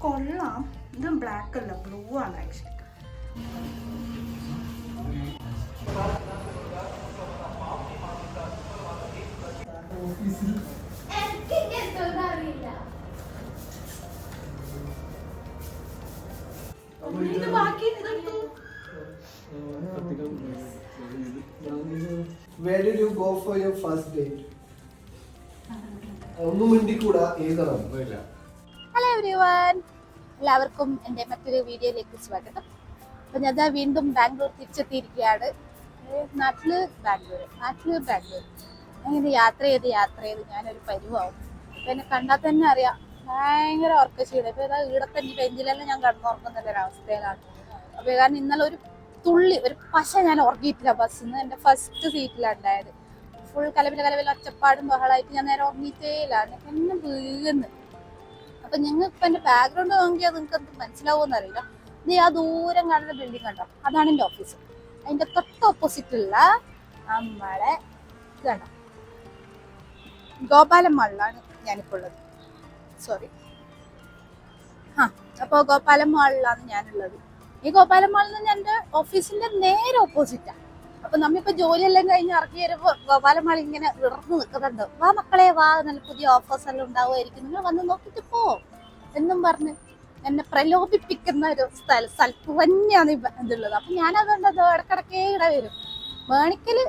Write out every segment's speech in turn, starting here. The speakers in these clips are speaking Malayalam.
കൊള്ളാം. ഇതും ബ്ലാക്ക് അല്ല, ബ്ലൂ ആണ് actually. Where did you go for your first date? ഒന്നും മിണ്ടിക്കൂടാ, എഴുതണം. ഹലോ എവരിവൺ, എല്ലാവർക്കും എൻ്റെ മറ്റൊരു വീഡിയോയിലേക്ക് സ്വാഗതം. അപ്പം ഞാൻ വീണ്ടും ബാംഗ്ലൂർ തിരിച്ചെത്തിയിരിക്കുകയാണ്. നാട്ടില് ബാംഗ്ലൂർ. അങ്ങനെ യാത്ര ചെയ്ത് ഞാനൊരു പരുവാവും. അപ്പം എന്നെ കണ്ടാൽ തന്നെ അറിയാം, ഭയങ്കര ഉറക്കക്ഷീണം. ഇപ്പം ഏതാ ഈടത്തന്നെ ബെഞ്ചിലെല്ലാം ഞാൻ കിടന്നുറങ്ങുന്നൊരവസ്ഥയിലാണ്. അപ്പോൾ കാരണം ഇന്നലെ ഒരു പശ ഞാൻ ഉറങ്ങിയിട്ടില്ല. ബസ്സിൽ നിന്ന് എൻ്റെ ഫസ്റ്റ് സീറ്റിലാണ് ഉണ്ടായത്. ഫുൾ കലവില ഒച്ചപ്പാടും ബഹളമായിട്ട് ഞാൻ നേരെ ഉറങ്ങിയിട്ടേ ഇല്ല. എന്നെ വീഴുന്നു. അപ്പം നിങ്ങൾക്ക് ഇപ്പം എൻ്റെ ബാക്ക്ഗ്രൗണ്ട് നോക്കിയാൽ നിങ്ങൾക്ക് എന്ത് മനസ്സിലാവുമെന്ന് അറിയില്ല. നീ ആ ദൂരം കാണുന്ന ബിൽഡിംഗ് കണ്ടോ, അതാണ് എൻ്റെ ഓഫീസ്. അതിൻ്റെ തൊട്ട് ഓപ്പോസിറ്റുള്ള നമ്മളെ കണ്ടോ ഗോപാലൻ മാളിലാണ് ഞാനിപ്പോൾ ഉള്ളത്. അപ്പോൾ ഗോപാലൻ മാളിലാണ് ഞാനുള്ളത്. ഈ ഗോപാലൻ മാളിൽ നിന്ന് എൻ്റെ ഓഫീസിൻ്റെ നേരെ ഓപ്പോസിറ്റാണ്. അപ്പം നമ്മളിപ്പോൾ ജോലിയെല്ലാം കഴിഞ്ഞ് ഇറങ്ങി വരുമ്പോൾ ഗോപാലൻ മാൾ ഇങ്ങനെ വിടർന്ന് നിൽക്കുന്നുണ്ട്. വാ മക്കളെ വാ, നല്ല പുതിയ ഓഫേഴ്സ് എല്ലാം ഉണ്ടാവുമായിരിക്കും, നിങ്ങൾ വന്ന് നോക്കിയിട്ട് പോ എന്നും പറഞ്ഞ് എന്നെ പ്രലോഭിപ്പിക്കുന്ന ഒരു സ്ഥലത്ത് തന്നെയാണ് ഇതുള്ളത്. അപ്പം ഞാനതുകൊണ്ട് ഇടക്കിടക്കേ വരും. മേണിക്കൽ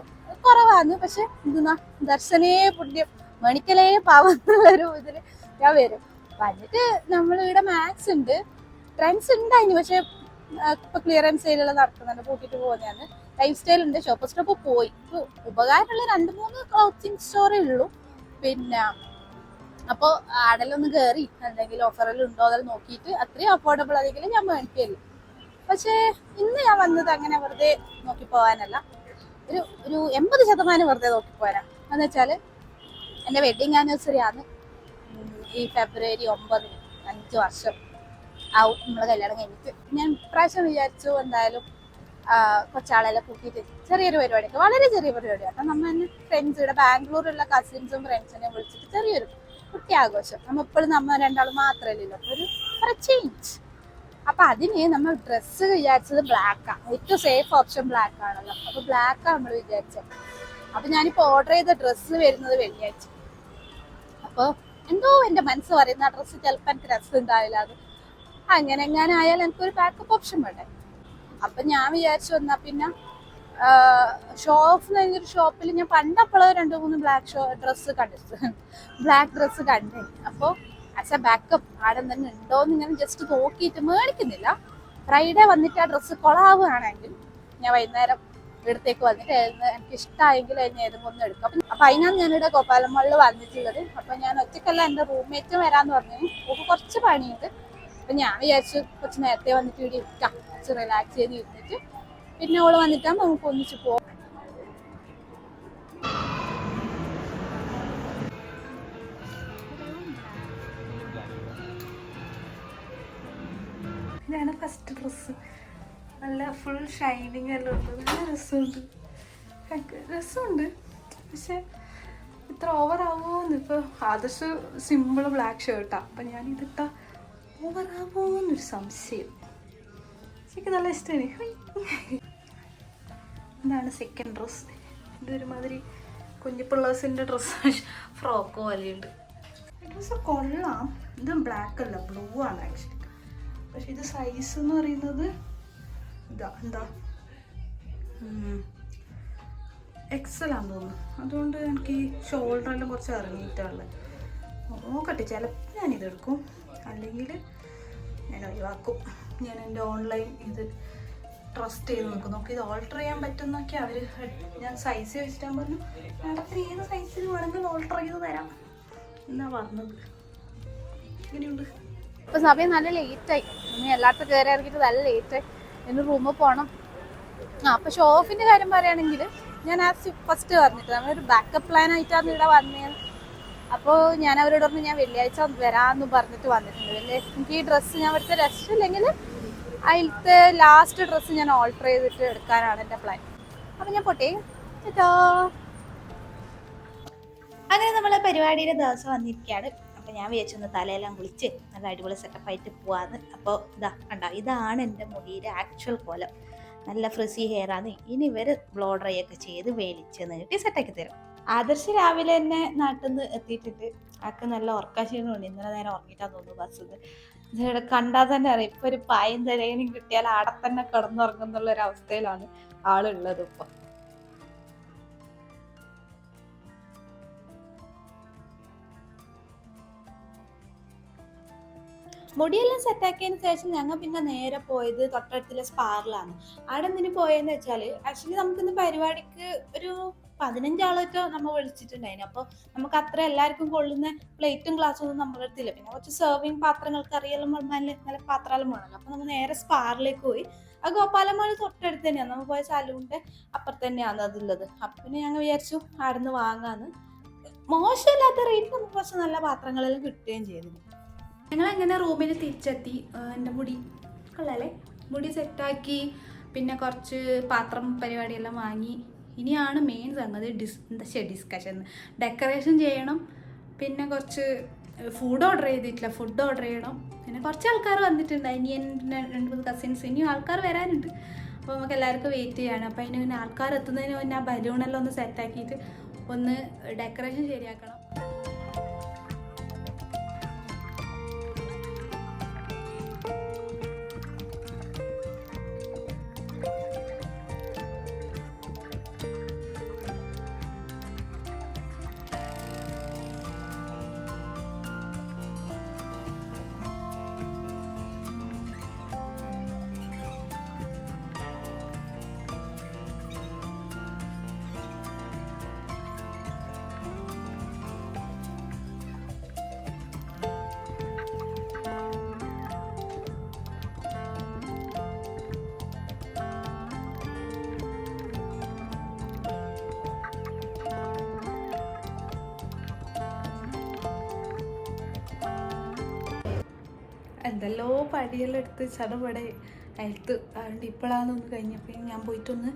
കുറവാണ്, പക്ഷെ എന്തെന്നാ ദർശനേ പുണ്യം, മേണിക്കലേ പാവെന്നുള്ളൊരു ഇതിൽ ഞാൻ വരും. വന്നിട്ട് നമ്മൾ ഇവിടെ മാക്സ് ഉണ്ട്, ട്രെൻഡ്സ് ഉണ്ടായിരുന്നു, പക്ഷെ ഇപ്പൊ ക്ലിയറൻസ് സെയിലുള്ള നടക്കുന്നുണ്ട്, കൂട്ടിട്ട് പോകുന്നതാണ്. ലൈഫ് സ്റ്റൈൽ ഉണ്ട്, ഷോപ്പ് പോയി. ഉപകാരമുള്ള 2-3 ക്ലോത്തിങ് സ്റ്റോറേ ഉള്ളൂ. പിന്നെ അപ്പോൾ ആടെല്ലാം കയറി എന്തെങ്കിലും ഓഫറെല്ലാം ഉണ്ടോ അതെല്ലാം നോക്കിയിട്ട് അത്രയും അഫോർഡബിൾ ആണെങ്കിലും ഞാൻ മേടിക്കല്ലോ. പക്ഷേ ഇന്ന് ഞാൻ വന്നത് അങ്ങനെ വെറുതെ നോക്കി പോകാനല്ല, ഒരു 80% വെറുതെ നോക്കി പോരാം. എന്ന് വെച്ചാൽ എൻ്റെ വെഡിങ് ആനിവേഴ്സറി ആണ് ഈ ഫെബ്രുവരി 9, 5 വർഷം ആവും നമ്മൾ കല്യാണം കഴിഞ്ഞിട്ട്. ഞാൻ ഇപ്രാവശ്യം വിചാരിച്ചു എന്തായാലും കൊച്ചാളെല്ലാം കൂട്ടിയിട്ട് ചെറിയൊരു പരിപാടിയൊക്കെ, വളരെ ചെറിയ പരിപാടിയാണ്. അപ്പം നമ്മൾ തന്നെ ഫ്രണ്ട്സ്, ഇവിടെ ബാംഗ്ലൂരിലുള്ള കസിൻസും ഫ്രണ്ട്സിനെയും വിളിച്ചിട്ട് ചെറിയൊരു കുട്ടി ആഘോഷം. നമ്മൾ രണ്ടാളും മാത്രമല്ലല്ലോ, ഒരു ചേഞ്ച്. അപ്പം അതിന് നമ്മൾ ഡ്രസ്സ് വിചാരിച്ചത് ബ്ലാക്കാണ്, ഏറ്റവും സേഫ് ഓപ്ഷൻ ബ്ലാക്ക് ആണല്ലോ. അപ്പോൾ ബ്ലാക്കാണ് നമ്മൾ വിചാരിച്ചത്. അപ്പം ഞാനിപ്പോൾ ഓർഡർ ചെയ്ത ഡ്രസ്സ് വരുന്നത് വെള്ളിയാഴ്ച. അപ്പോൾ എന്തോ എൻ്റെ മനസ്സ് പറയുന്ന ആ ഡ്രസ്സ് ചിലപ്പോൾ എനിക്ക് രസം ഉണ്ടാവില്ല. അത് അങ്ങനെ എങ്ങനെ ആയാലും എനിക്കൊരു ബാക്കപ്പ് ഓപ്ഷൻ വേണ്ടേ. അപ്പം ഞാൻ വിചാരിച്ചു വന്നാൽ പിന്നെ ഷോപ്പിൽ ഞാൻ പണ്ടപ്പോഴോ 2-3 ബ്ലാക്ക് ഡ്രസ്സ് കണ്ടേ. അപ്പോൾ ആസ് എ ബാക്കപ്പ് ആടെ തന്നെ ഉണ്ടോയെന്ന് ഇങ്ങനെ ജസ്റ്റ് നോക്കിയിട്ട് മേടിക്കുന്നില്ല. ഫ്രൈഡേ വന്നിട്ട് ആ ഡ്രസ്സ് കൊളാവുകയാണെങ്കിൽ ഞാൻ വൈകുന്നേരം ഇവിടത്തേക്ക് വന്നിട്ട് എനിക്ക് ഇഷ്ടമായെങ്കിൽ അതിന് ഏതെങ്കിലും ഒന്ന് എടുക്കാം. അപ്പം അതിനാണ് ഞാനിവിടെ ഗോപാലൻ മാളിൽ വന്നിട്ടുള്ളത്. അപ്പം ഞാൻ ഒറ്റയ്ക്കല്ല, എൻ്റെ റൂംമേറ്റും വരാമെന്ന് പറഞ്ഞു. അപ്പോൾ കുറച്ച് പണിയുണ്ട്. അപ്പം ഞാൻ വിചാരിച്ചു കുറച്ച് നേരത്തെ വന്നിട്ട് ഇവിടെ ഇരിക്കാം, കുറച്ച് റിലാക്സ് ചെയ്ത് ഇരുന്നിട്ട് പിന്നെ ഓള് വന്നിട്ടാകുമ്പോൾ നമുക്ക് ഒന്നിച്ച് പോകാം. ഇതാണ് ഫസ്റ്റ് ഡ്രസ്സ്. നല്ല ഫുൾ ഷൈനിങ് എല്ലാം ഉണ്ട്, നല്ല രസമുണ്ട്. പക്ഷെ ഇത്ര ഓവറാവുമോന്ന്. ഇപ്പോൾ ആദർശ് സിമ്പിൾ ബ്ലാക്ക് ഷർട്ടാണ്, അപ്പം ഞാൻ ഇതിട്ടാ ഓവറാവുമോന്നൊരു സംശയം. എനിക്ക് നല്ല ഇഷ്ടമാണ്. ഇതാണ് സെക്കൻഡ് ഡ്രസ്സ്. ഇതൊരുമാതിരി കുഞ്ഞിപ്പിള്ളേഴ്സിൻ്റെ ഡ്രസ്സ്, ഫ്രോക്ക് പോലെയുണ്ട്. ഡ്രസ്സ് കൊള്ളാം. ഇതും ബ്ലാക്ക് അല്ല, ബ്ലൂ ആണ് ആക്ച്വലി. പക്ഷെ ഇത് സൈസ് എന്ന് പറയുന്നത് എന്താ എക്സൽ ആണെന്ന് തോന്നുന്നു. അതുകൊണ്ട് എനിക്ക് ഈ ഷോൾഡറെല്ലാം കുറച്ച് ഇറങ്ങിയിട്ടുള്ളത്. നോക്കട്ടെ, ചിലപ്പോൾ ഞാനിതെടുക്കും, അല്ലെങ്കിൽ ഞാൻ ഒഴിവാക്കും. ഞാൻ എൻ്റെ ഓൺലൈൻ ഇത് ട്രസ്റ്റ് ചെയ്ത് നോക്കും. ഇത് ഓൾട്ടർ ചെയ്യാൻ പറ്റുന്നൊക്കെ അവർ, ഞാൻ സൈസ് ചോദിച്ചിട്ടാൻ പറഞ്ഞു, മാഡത്തിന് ഏത് സൈസിൽ വേണമെങ്കിലും ഓൾട്ടർ ചെയ്ത് തരാം എന്നാ പറഞ്ഞത്. ഇങ്ങനെയുണ്ട്. ഇപ്പം സമയം നല്ല ലേറ്റായി, എല്ലായിടത്തും കയറി ഇറങ്ങിയിട്ട് നല്ല ലേറ്റായി. ഇനി റൂമിൽ പോകണം. അപ്പം ഷോപ്പിൻ്റെ കാര്യം പറയുകയാണെങ്കിൽ ഞാൻ ഫസ്റ്റ് പറഞ്ഞിട്ട് നമ്മളൊരു ബാക്കപ്പ് പ്ലാൻ ആയിട്ടാണ് ഇവിടെ വന്നത്. അപ്പോൾ ഞാൻ അവരോട് പറഞ്ഞു ഞാൻ വെള്ളിയാഴ്ച വരാമെന്ന് പറഞ്ഞിട്ട് വന്നിട്ടുണ്ട്. എനിക്ക് ഈ ഡ്രസ്സ് ഞാൻ ഇവിടുത്തെ രക്ഷയില്ലെങ്കിൽ അതിലത്തെ ലാസ്റ്റ് ഡ്രസ്സ് ഞാൻ ഓൾട്ടർ ചെയ്തിട്ട് എടുക്കാനാണ് എൻ്റെ പ്ലാൻ. അപ്പം ഞാൻ പോട്ടെ, കേട്ടോ. അങ്ങനെ നമ്മളെ പരിപാടിയുടെ ദിവസം വന്നിരിക്കുകയാണ്. അപ്പം ഞാൻ വിചാരിച്ചൊന്ന് തലയെല്ലാം കുളിച്ച് നല്ല അടിപൊളി സെറ്റപ്പായിട്ട് പോവാന്ന്. അപ്പോൾ ഇതാണ് എൻ്റെ മുടിയുടെ ആക്ച്വൽ കോലം. നല്ല ഫ്രിസി ഹെയർ ആണ്. ഇനി ഇവർ ബ്ലോ ഡ്രൈ ഒക്കെ ചെയ്ത് വേലിച്ച് നീട്ടി സെറ്റാക്കി തരും. ആദർശ് രാവിലെ തന്നെ നാട്ടിൽ നിന്ന് എത്തിയിട്ടുണ്ട്. ആൾക്ക് നല്ല ഉറക്കക്ഷീണമുണ്ട്. ഇന്നലെ നേരം ഉറങ്ങിയിട്ടാന്ന് തോന്നുന്നു ബസ്സിൽ. കണ്ടാൽ തന്നെ അറിയാം ഇപ്പൊ ഒരു പായം തരേനും കിട്ടിയാൽ ആടെ തന്നെ കിടന്നുറങ്ങുന്നുള്ള ഒരു അവസ്ഥയിലാണ് ആളുള്ളത് ഇപ്പൊ. മുടിയെല്ലാം സെറ്റാക്കിയതിന് ശേഷം ഞങ്ങൾ പിന്നെ നേരെ പോയത് തൊട്ടടുത്തുള്ള സ്പാറിലാണ്. അവിടെ എന്തിനു പോയെന്ന് വെച്ചാൽ ആക്ച്വലി നമുക്കിന്ന് പരിപാടിക്ക് ഒരു 15 ആളൊക്കെ നമ്മൾ വിളിച്ചിട്ടുണ്ടായിരുന്നു. അപ്പോൾ നമുക്ക് അത്ര എല്ലാവർക്കും കൊള്ളുന്ന പ്ലേറ്റും ഗ്ലാസ്സും ഒന്നും നമ്മുടെ അടുത്തില്ല. പിന്നെ കുറച്ച് സെർവിങ് പാത്രങ്ങൾക്ക് അറിയാലും നല്ല പാത്രമെല്ലാം വേണമല്ലോ. അപ്പോൾ നമ്മൾ നേരെ സ്പാറിലേക്ക് പോയി. ആ ഗോപാലന്മാൾ തൊട്ടടുത്ത് തന്നെയാണ്. നമ്മൾ പോയ സലൂണിൻ്റെ അപ്പുറത്ത് തന്നെയാണ് അതുള്ളത്. അപ്പം പിന്നെ ഞങ്ങൾ വിചാരിച്ചു അവിടെ നിന്ന് വാങ്ങാന്ന്. മോശമില്ലാത്ത റേറ്റ് നമുക്ക് കുറച്ച് നല്ല പാത്രങ്ങളെല്ലാം കിട്ടുകയും ചെയ്തു. ഞങ്ങളങ്ങനെ റൂമിൽ തിരിച്ചെത്തി. എൻ്റെ മുടി കൊള്ളാലേ, മുടി സെറ്റാക്കി. പിന്നെ കുറച്ച് പാത്രം പരിപാടിയെല്ലാം വാങ്ങി. ഇനിയാണ് മെയിൻ സംഗതി ഡിസ്കഷൻ. ഡെക്കറേഷൻ ചെയ്യണം. പിന്നെ കുറച്ച് ഫുഡ് ഓർഡർ ചെയ്തിട്ടില്ല, ഫുഡ് ഓർഡർ ചെയ്യണം. പിന്നെ കുറച്ച് ആൾക്കാർ വന്നിട്ടുണ്ട്. ഇനി എൻ്റെ 2-3 കസിൻസ്, ഇനിയും ആൾക്കാർ വരാനുണ്ട്. അപ്പോൾ നമുക്ക് എല്ലാവർക്കും വെയിറ്റ് ചെയ്യാണ്. അപ്പോൾ അതിന് പിന്നെ ആൾക്കാർ എത്തുന്നതിന് മുന്നേ ആ ബലൂണെല്ലാം ഒന്ന് സെറ്റാക്കിയിട്ട് ഒന്ന് ഡെക്കറേഷൻ ശരിയാക്കണം. എന്തെല്ലോ പടിയെല്ലാം എടുത്ത് ചടപടെ എടുത്ത്. അതുകൊണ്ട് ഇപ്പോഴാണെന്ന് കഴിഞ്ഞപ്പോൾ ഞാൻ പോയിട്ടൊന്ന്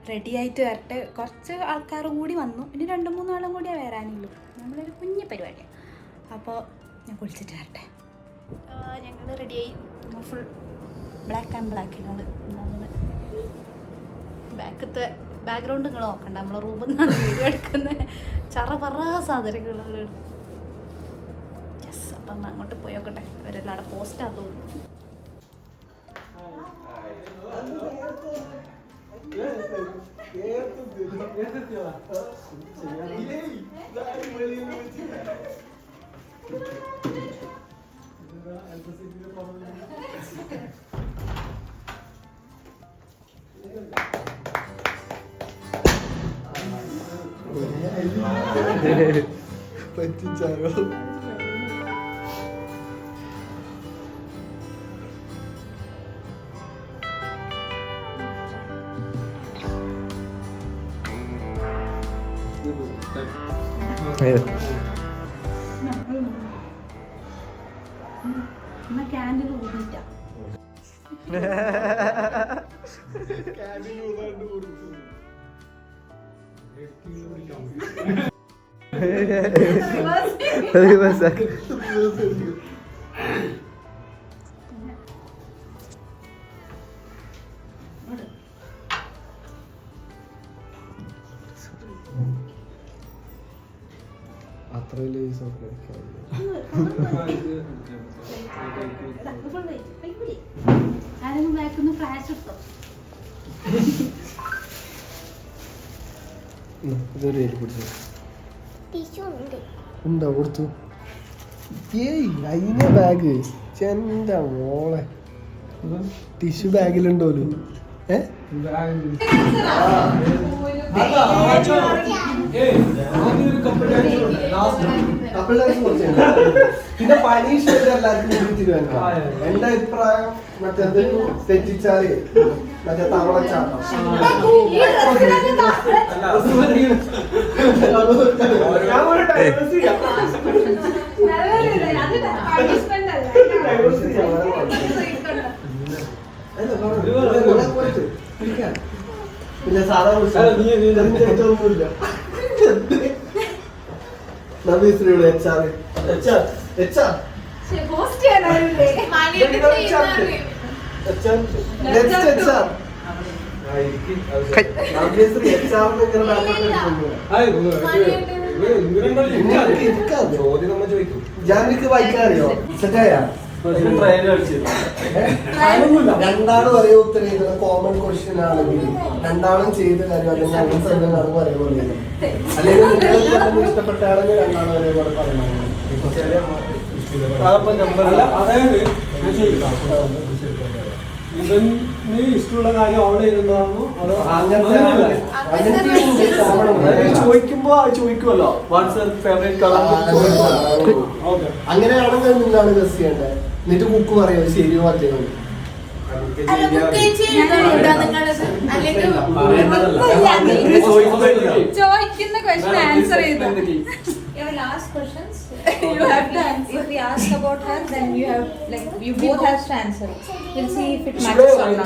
റെഡി ആയിട്ട് വരട്ടെ. കുറച്ച് ആൾക്കാർ കൂടി വന്നു. ഇനി 2-3 ആളും കൂടിയേ വരാനുള്ളൂ. നമ്മളൊരു കുഞ്ഞു പരിപാടിയാണ്. അപ്പോൾ ഞാൻ കുളിച്ചിട്ട് വരട്ടെ. ഞങ്ങൾ റെഡിയായി. ഫുൾ ബ്ലാക്ക് ആൻഡ് ബ്ലാക്കിലാണ് നമ്മൾ ബാക്കത്തെ ബാക്ക്ഗ്രൗണ്ട് നിങ്ങൾ നോക്കണ്ട. നമ്മളെ റൂമിൽ നിന്നാണ് വീഡിയോ എടുക്കുന്നത്. പറ സാധനങ്ങളാണ്. യെസ്, അപ്പം അങ്ങോട്ട് പോയോക്കട്ടെ. അവരെല്ലാം അവിടെ പോസ്റ്റ് ആകും. പറ്റിച്ചാലോ? ക്യാൻഡിൽ ഊതിട്ടാ അത്ര വലിയ ഫ്ലാഷ് ഇട്ടോ. ഇതൊരു ഉണ്ടോ കൊടുത്തു? ഏയ് അതിന്റെ ബാഗ് ചെന്റെ മോളെ ടിഷ്യൂ ബാഗിലുണ്ടോലു. പിന്നെ പരീക്ഷ എല്ലാവർക്കും തിരുവനന്തപുരം. എന്റെ അഭിപ്രായം മറ്റെന്തെങ്കിലും തെറ്റിച്ചാല് മറ്റേ തവളച്ചാട്ടം. പിന്നെ സാധാരണ നബീശ്രീയുടെ HR HR. പോസ്റ്റ് ചെയ്യാനായില്ലേ Next HR. Obviously HR ന്ന് ജാനിക്ക് വായിക്കാൻ അറിയോ? സെറ്റായാ? രണ്ടാളും ഒരേ ഉത്തരം ചെയ്ത കോമൺ ക്വസ്റ്റ്യൻ ആണെങ്കിൽ രണ്ടാളും ചെയ്ത കാര്യം അല്ലെങ്കിൽ ആൻസർ എന്താണ് പറയുന്നത്. അല്ലെങ്കിൽ നിങ്ങൾക്ക് ഇഷ്ടപ്പെട്ട ആണെങ്കിൽ രണ്ടാളും ഒരേപോലെ പറയണം. ഇവന് ഇഷ്ടമുള്ള കാര്യം അവിടെ ഇരുന്നതാണോ അതോ ചോദിക്കുമ്പോ ചോദിക്കുമല്ലോ വാട്സ്ആപ്പ് ഫേവറേറ്റ് കളർ. അങ്ങനെയാണെങ്കിൽ നിങ്ങളാണ് ഗസ് ചെയ്യേണ്ടത്. എന്നിട്ട് ബുക്ക് പറയോ ശരിയോ അല്ലയോ. ചോദിക്കുന്ന ക്വസ്റ്റ്യൻ ആൻസർ ചെയ്തു. Your last questions. You have to answer. If we ask about her, then you have you both have to answer. We'll see if it matches or not.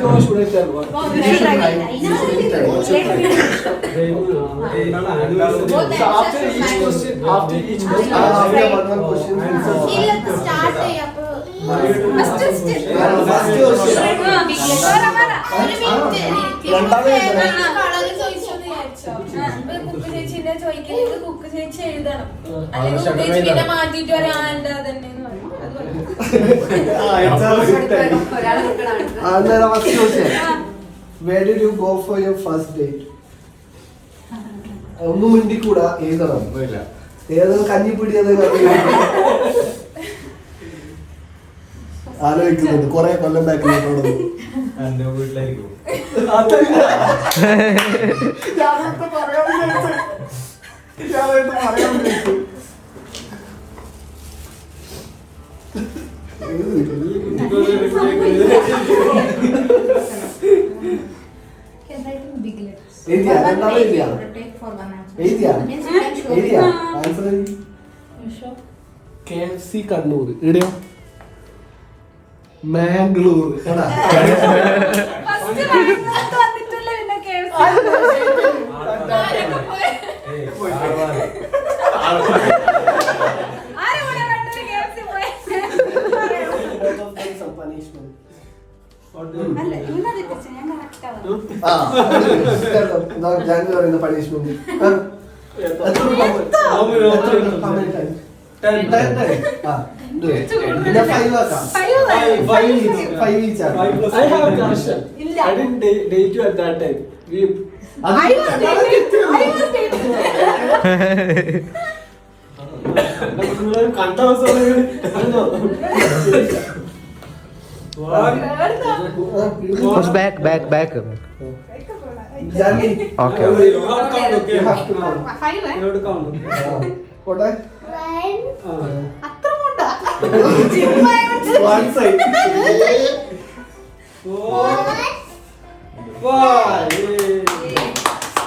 Cook ചേച്ചി എഴുതണം അല്ലെങ്കിൽ മാറ്റിട്ട് ഒരാളുണ്ട് അതന്നെ Where did you go for your first date? ഒന്നും മിണ്ടിക്കൂടാ, എഴുതണം. ഏതൊന്നും കഞ്ഞിപ്പിടിയത് ആലോചിക്കുന്നുണ്ട് കൊറേ കൊല്ലം ബാക്കിലോട്ട്. എന്റെ വീട്ടിലായിരിക്കും. Can write in big letters. എഴുതിയാ? രണ്ടാമത് എഴുതിയാ? Rotate for one answer. എഴുതിയാ? Means you can show എഴുതിയാ? me. Answer You show. KFC Kannur. എവിടെയോ? മാംഗ്ലൂർ. എടാ ഫസ്റ്റ് വന്നിട്ടില്ല പിന്നെ KFC. ആരെ കൂടെ കണ്ടൊരു KFC പോയെ? അല്ല, ഇന്നത് തെറ്റിച്ച് ഞാൻ correct ആണ്. ഞാൻ പറയുന്ന punishment I have a question. ഇല്ല. I didn't date you at that time. We I was dating. കണ്ട ദിവസം Push back. Okay. You have to count, okay? Five, You have to count. അത്ര കൊണ്ടാ? One side.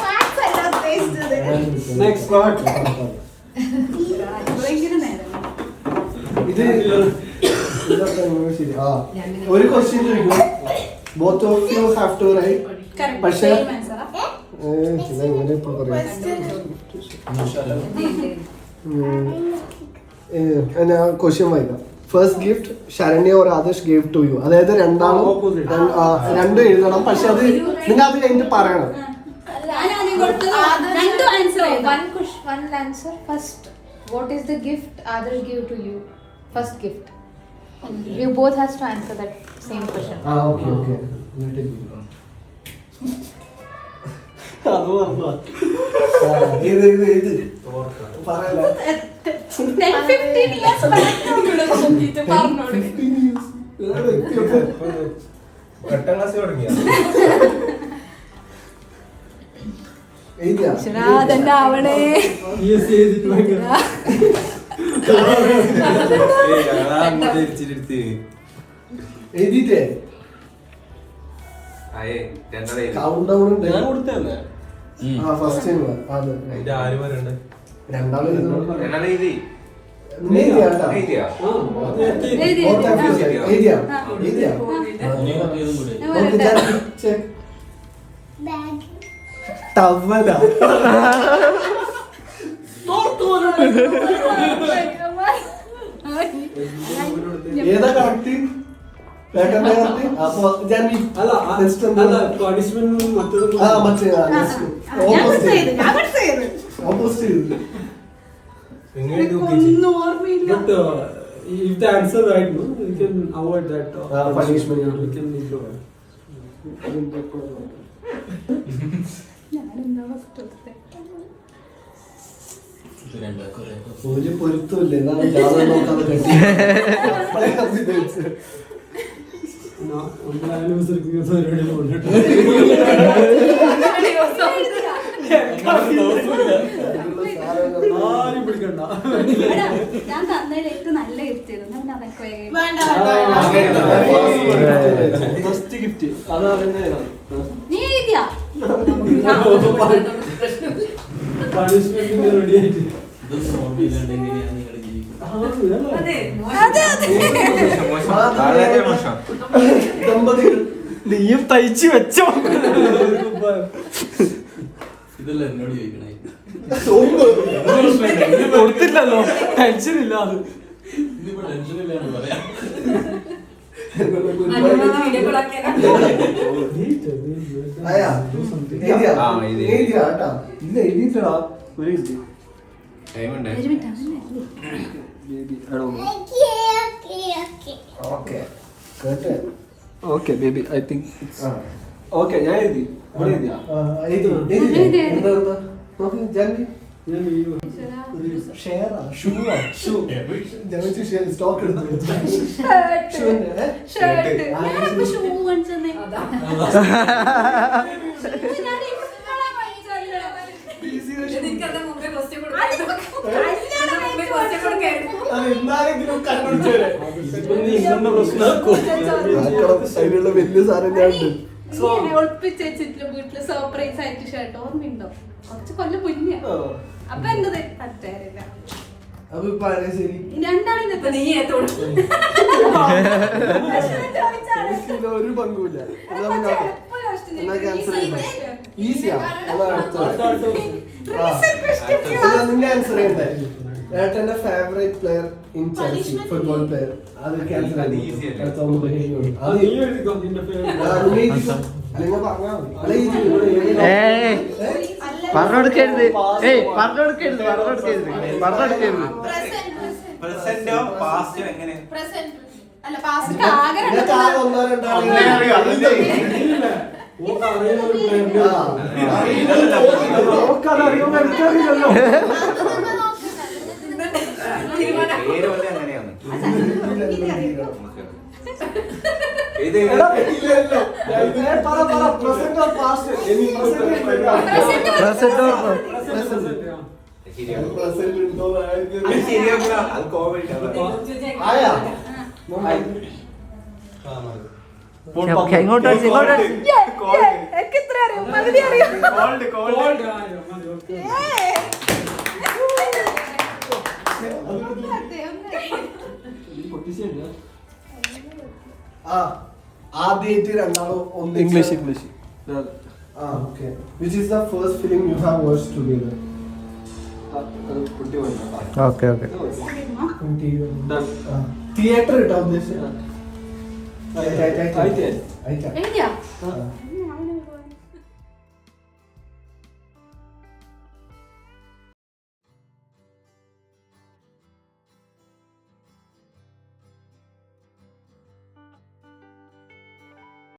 Facts അല്ല ഉദ്ദേശിച്ചത്. Next part. ഭയങ്കര നേരം. ശരി. ഒരു ക്വസ്റ്റ്യൻ ചോദിക്കും. Both of you have to write. Correct. പക്ഷേ Same answer ആ? ഇതെങ്ങനെ ഇപ്പൊ പറയാം. ക്വസ്റ്റ്യൻ വായിക്കാം. First gift Saranya or Adarsh give to you. അതായത് രണ്ടാളും രണ്ടും എഴുതണം. പക്ഷെ അത് നിങ്ങൾ അത് കഴിഞ്ഞിട്ട് പറയണം. രണ്ടും answer One answer first. What is the gift others give to you? First gift. You both has to answer that same question. Okay okay. അത് പറഞ്ഞോ. ഇത് പറയല. 10-15 years back ഇവിടെ നോക്കിയിട്ട് പറഞ്ഞോളൂ. എട്ടാം ക്ലാസ് തുടങ്ങിയ എഴുതിയാ? അതന്നെ ആവണേ. എഴുതിട്ടേ കൗണ്ട് ഡൗൺ ഉണ്ട്. ഞാൻ കൊടുത്തല്ലേ ഫസ്റ്റ് അത് ആര് പറയണ്ടേ രണ്ടാളും എഴുതണം. എഴുതി എഴുതിയാ കേട്ടോ. എഴുതിയാ എഴുതിയാ? എഴുതിയാ? ടവലാ. ഏതാ കറക്റ്റ്? ഏട്ടന്റെ കറക്റ്റ്? അപ്പൊ ജാൻവി നെക്സ്റ്റ് എന്താ? ആ മറ്റേ ഓപ്പോസിറ്റ് ചെയ്തു. ഒന്നും ഓർമ്മയില്ല. If the answer right, no, you can avoid that. Punishment. You can ignore it. ഞാനെന്താ ഫസ്റ്റ് എടുത്തേ? ഒരു പൊരുത്തമില്ല. എന്നാലും ജാതകം നോക്കാതെ കെട്ടി. അപ്പളേ കസിച്ച്. നമ്മുടെ ആനിവേഴ്സറിക്ക് പരിപാടിയിൽ കൊണ്ടിട്ട് ആരും പിടിക്കണ്ട. ഞാൻ തന്നതിൽ ഏറ്റവും നല്ല ഗിഫ്റ്റ് ആയിരുന്നു. ഞാൻ അതൊക്കെ വേണ്ട ഫസ്റ്റ് ഗിഫ്റ്റ് അത് അറിയുന്നതാണ്. നീ എഴുതിയാ പണിഷ്മെന്റിന് റെഡി ആയിട്ട് ദമ്പതികൾ നീയും തയ്ച്ചു വെച്ചോ. ഇതെല്ലാം എന്നോട് ചോദിക്കണേ. കൊടുത്തില്ലല്ലോ, ടെൻഷൻ ഇല്ല. അത് ഇന്നിപ്പോ ടെൻഷൻ ഇല്ലാന്ന് പറയാം. ആയാ എഴുതിയാ? ആ, എഴുതി. എഴുതിയാ കേട്ടാ? ഇല്ല എഴുതിയിട്ടടാ. ഒരു മിനിറ്റ്. ഓക്കെ കേട്ടെ. Okay baby, I think okay. ഞാൻ എഴുതി. ഇവിടെ എഴുതിയാ? എഴുതി. എന്താ എന്താ? നോക്ക് ജാൻവി. ഞാൻ ഷെയറാ? ഷൂവാ? ഷൂ. ജാൻവി ഷെയർ സ്റ്റോക്ക് എടുത്തു. ഷൂ കാണിച്ചെന്നേ. എന്നാലെങ്കിലും കണ്ടുപിടിച്ചേരെ. ഇന്ന പ്രശ്നമാക്കും. അതിനുള്ള വലിയ സാധനം ഞാൻ ഉണ്ട്. ഒളിപ്പിച്ച് വെച്ചിട്ടില്ല വീട്ടില് സർപ്രൈസ് ആയിട്ട് ഷർട്ട്. ഓർമ്മയുണ്ടോ? കുറച്ച് കൊല്ലം മുന്നേ. അപ്പൊ എന്തത് പറ്റാറില്ല. അപ്പൊ പഴയ ശരി രണ്ടാളും നീ ഏത്തോട് ഒരു പങ്കുമില്ല. ഈസിയാ. നിന്റെ ആൻസർ ചെയ്യണ്ടേ? ഏട്ടന്റെ favourite player in Chelsea, football player. അത് ക്യാൻസൽ അത് നീ എഴുതിക്കോ നിന്റെ പറഞ്ഞെടുക്കരുത്. പറഞ്ഞെടുക്കരുത്. പ്രസന്റോ പാസ്റ്റോ എങ്ങനെ? പ്രസന്റ് അല്ല പാസ്റ്റ് ആകെ ഒന്നോ രണ്ടോ അറിയുമല്ലോ. ഇങ്ങോട്ട് എനിക്ക് ഇത്ര അറിയാം, പകുതി അറിയാം. ആദ്യമായിട്ട് രണ്ടാളോ ഒന്ന് English okay. Which is the first film you have watched together? Okay. Theatre ഇട്ടാ ഉദ്ദേശിച്ച എഴുതിയാ?